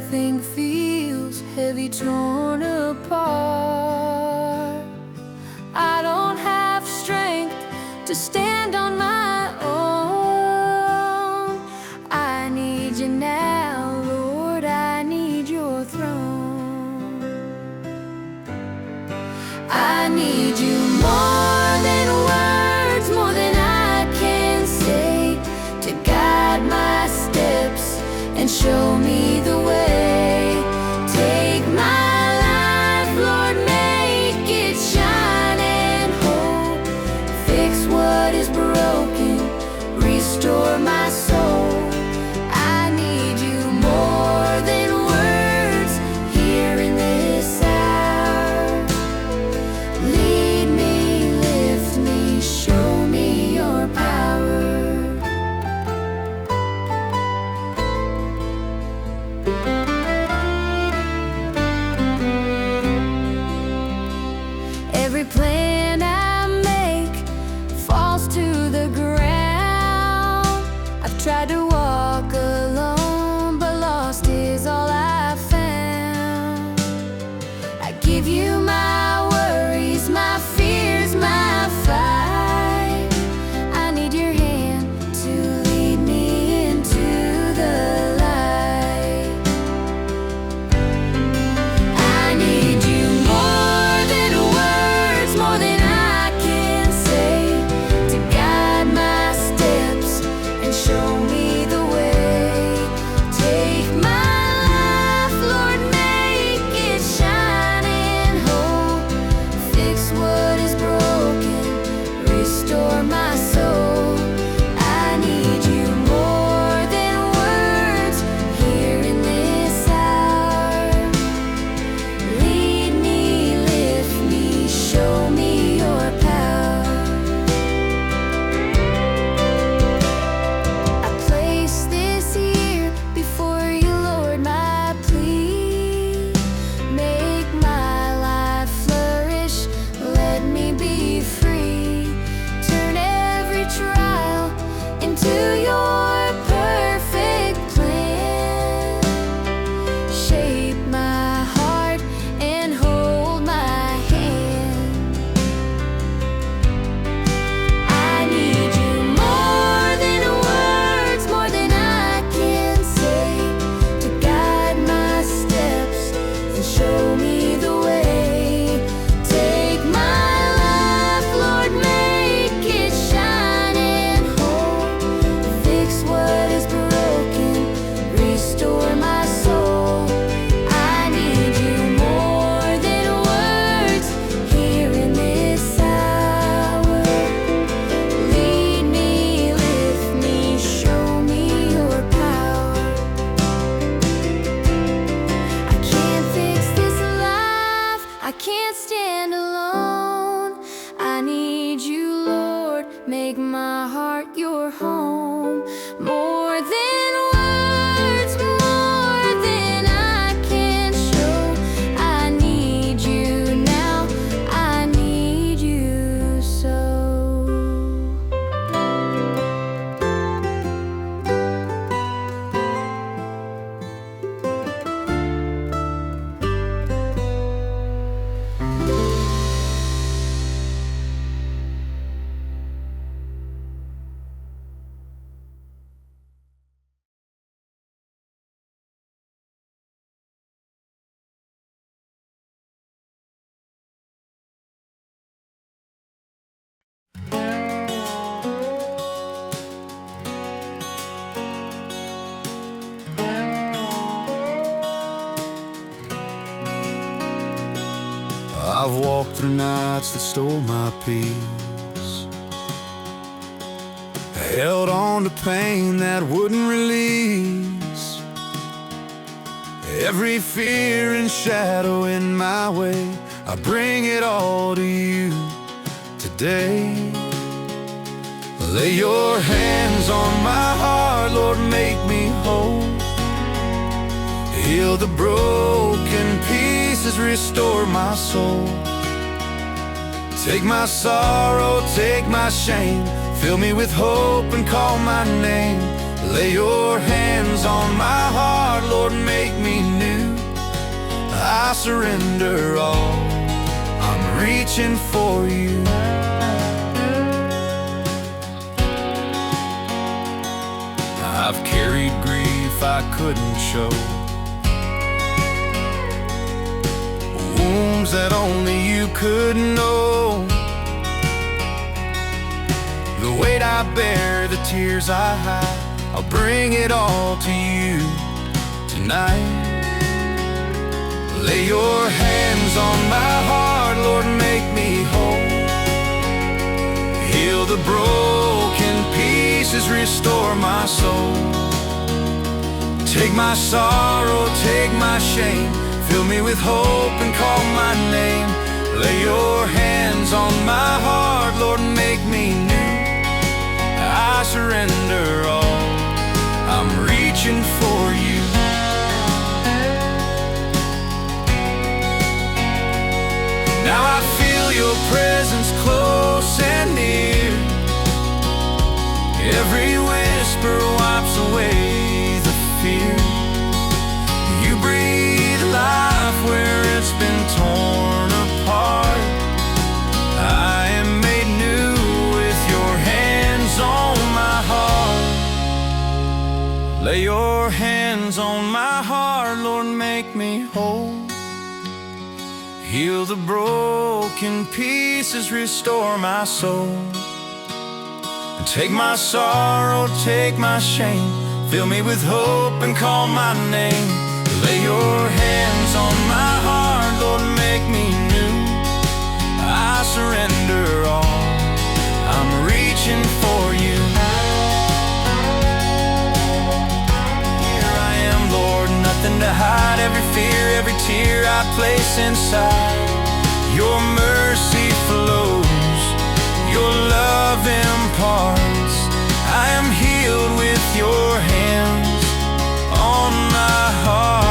everything feels heavy, torn apart. I don't have strength to stand on my own. I need you now, Lord, I need your throne. I need you more than words, more than I can say, to guide my steps and show me the way. Take my life, Lord, make it shine and whole. Fix what is broken, restore my soul. I need you more than words here in this hour. Lead me, lift me, show me your power. Every plan I make falls to the ground. I've tried to walk alone, but lost is all I found. I give you my worries, my fears, my fight. I need your hand to lead me into the light. I need you more than words, more than I can say, to guide my steps and show me the way. Take my life, Lord, make it shine and whole. Fix what is broken, restore my soul. I need you more than words here in this hour. Lead me, lift me, show me your power. I place this year before you, Lord, my plea. Make my life flourish, let me be free. Turn every trial into your perfect plan. Shape my heart and hold my hand. I need you more than words, more than I can say, to guide my steps and show me the way. Take my life, Lord, make it shine and whole. Fix what is broken, restore my soul. I need you more than words here in this hour. Lead me, lift me, show me your power. I can't fix this life, I can't stand alone. I need you, Lord, make my heart your home. More than words, more than I can show. I need you now, I need you so. I've walked through nights that stole my peace, held on to pain that wouldn't release. Every fear and shadow in my way, I bring it all to you today. Lay your hands on my heart, Lord, make me whole. Heal the broken pieces, restore my soul. Take my sorrow, take my shame, fill me with hope and call my name. Lay your hands on my heart, Lord, make me new. I surrender all. I'm reaching for you. I've carried grief I couldn't show, wounds that only you could know. The weight I bear, the tears I hide, I'll bring it all to you tonight. Lay your hands on my heart, Lord, make me whole. Heal the broken pieces, restore my soul. Take my sorrow, take my shame, fill me with hope and call my name. Lay your hands on my heart, Lord, make me new. I surrender all. I'm reaching for you. Now I feel your presence close and near. Every whisper wipes away the fear. You breathe life where it's been torn apart. I am made new with your hands on my heart. Lay your hands on my heart, Lord, make me whole. Heal the broken pieces, restore my soul. Take my sorrow, take my shame, fill me with hope and call my name. Lay your hands on my heart, Lord, make me new. I surrender all. I'm reaching for you. Here I am, Lord, nothing to hide. Every fear, every tear I place inside. Your mercy flows, your love imparts. I am healed with your hands on my heart.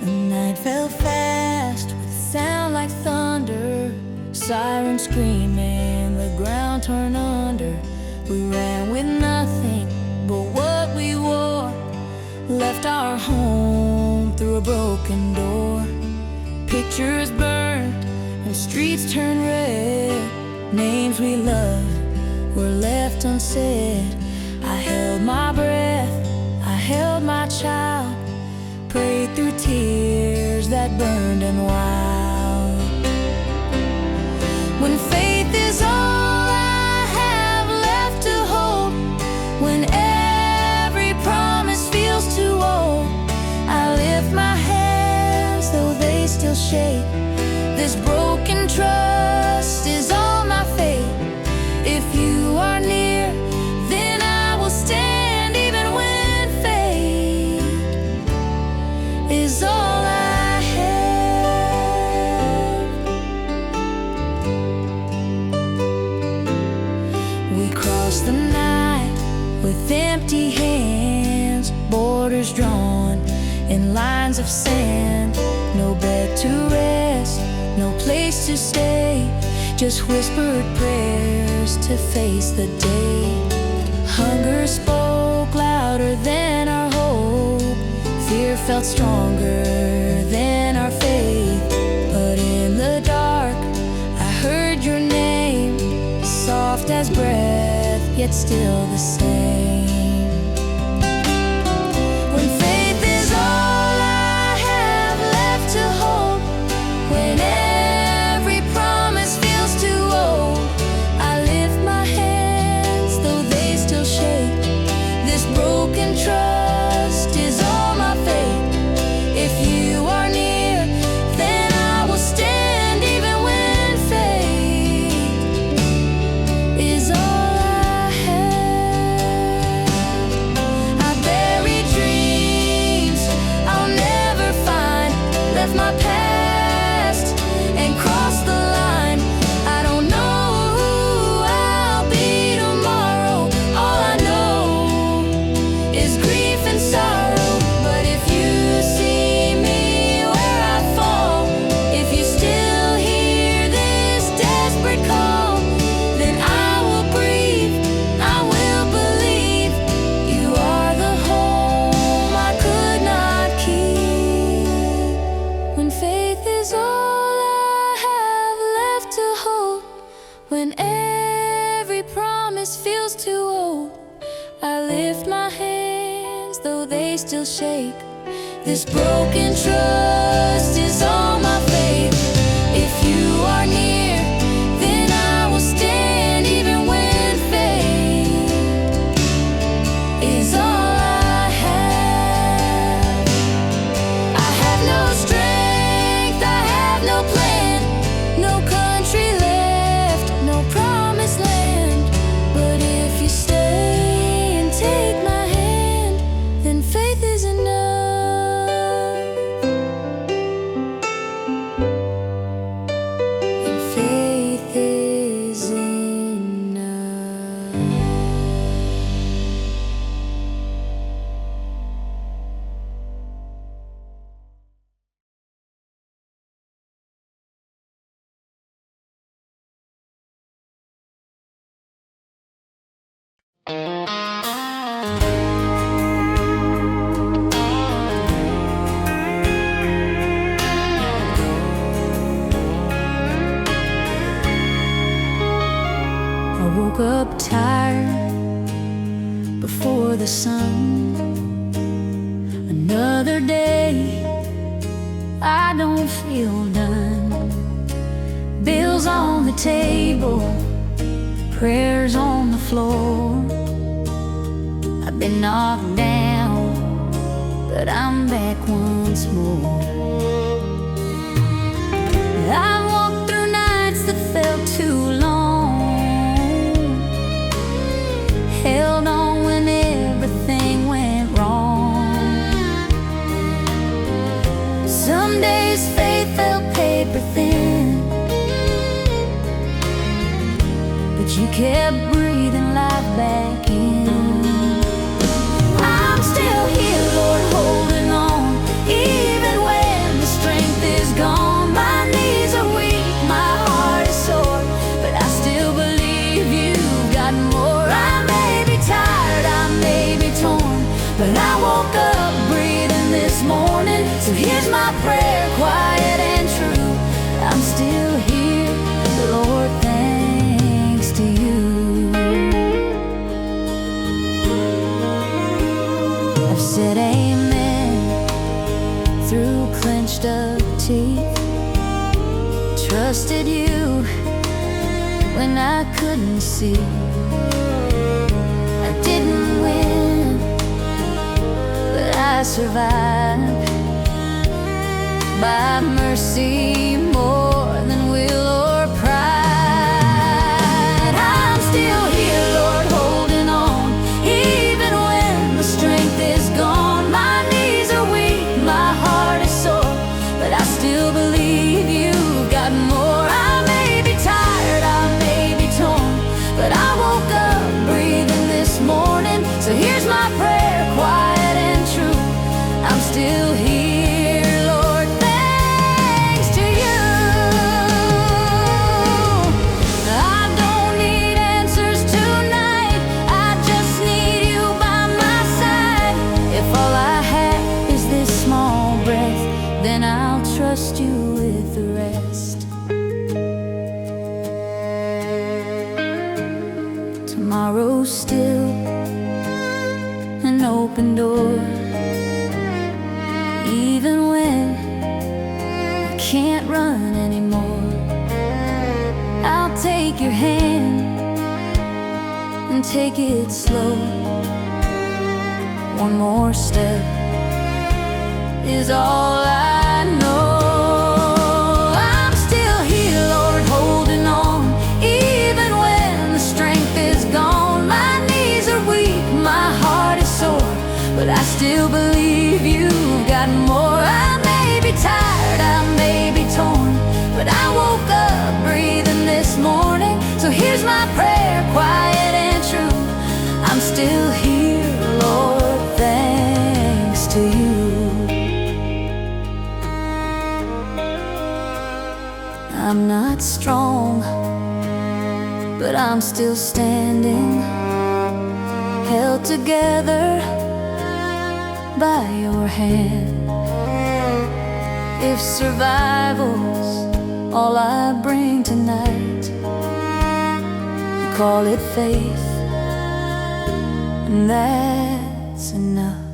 The night fell fast with a sound like thunder, sirens screaming, the ground turned under. We ran with nothing but what we wore, left our home through a broken door. Pictures burned and streets turned red. Names we loved were left unsaid. I held my breath, I held my child, prayed through tears that burned and wild. When faith is all I have left to hope, when every promise feels too old, I lift my hands though they still shake. This broken trust is all my faith. If you are near, then I will stand even when faith is all I have. We cross the night with empty hands, borders drawn in lines of sand. No bed to rest, no place to stay, just whispered prayers to face the day. Hunger spoke louder than our hope, fear felt stronger than our faith. But in the dark, I heard your name, soft as breath, yet still the same. When faith is all I have left to hope, when every promise feels too old, I lift my hands though they still shake. This broken trust is all my faith. If you are near, then I will stand even when faith is all I have. lift my hands, though they still shake. This broken trust is all my faith. If you are near, then I will stand, even when faith is all I have. I have no strength, I have no plan, no country left, no promised land. But if you stay and take my hand, then faith is enough. Faith is enough. I woke up tired before the sun. Another day, I don't feel done. Bills on the table, prayers on the floor. I've been knocked down, but I'm back once more. I walked through nights that felt too long, held on when everything went wrong. Some days faith felt paper thin, but you kept breathing life back in. I'm still here, Lord, holding on, even when the strength is gone. My knees are weak, my heart is sore, but I still believe you've got more. I may be tired, I may be torn, but I woke up breathing this morning. So here's my prayer, quiet and true. I'm still here, Lord, thanks to you. I've said amen through clenched up teeth, trusted you when I couldn't see. I didn't win, but I survived by mercy more than will or pride. I'm still here, Lord, holding on, even when the strength is gone. My knees are weak, my heart is sore, but I still believe you've got more. I may be tired, I may be torn, but I woke up breathing this morning. So here's my prayer, quiet and true. I'm still here, Lord, thanks to you. I don't need answers tonight, I just need you by my side. If all I have is this small breath, then I'll trust you with the rest. Tomorrow's still an open door, even when I can't run anymore. I'll take your hand and take it slow. One more step is all I know. I'm still here, Lord, holding on, even when the strength is gone. My knees are weak, my heart is sore, but I still believe you've got more. I may be tired, I may be torn, but I woke up breathing this morning. So here's my prayer, quiet and true. I'm still here, Lord, thanks to you. I'm not strong, but I'm still standing, held together by your hand. If survival's all I bring tonight, you call it faith, and that's enough.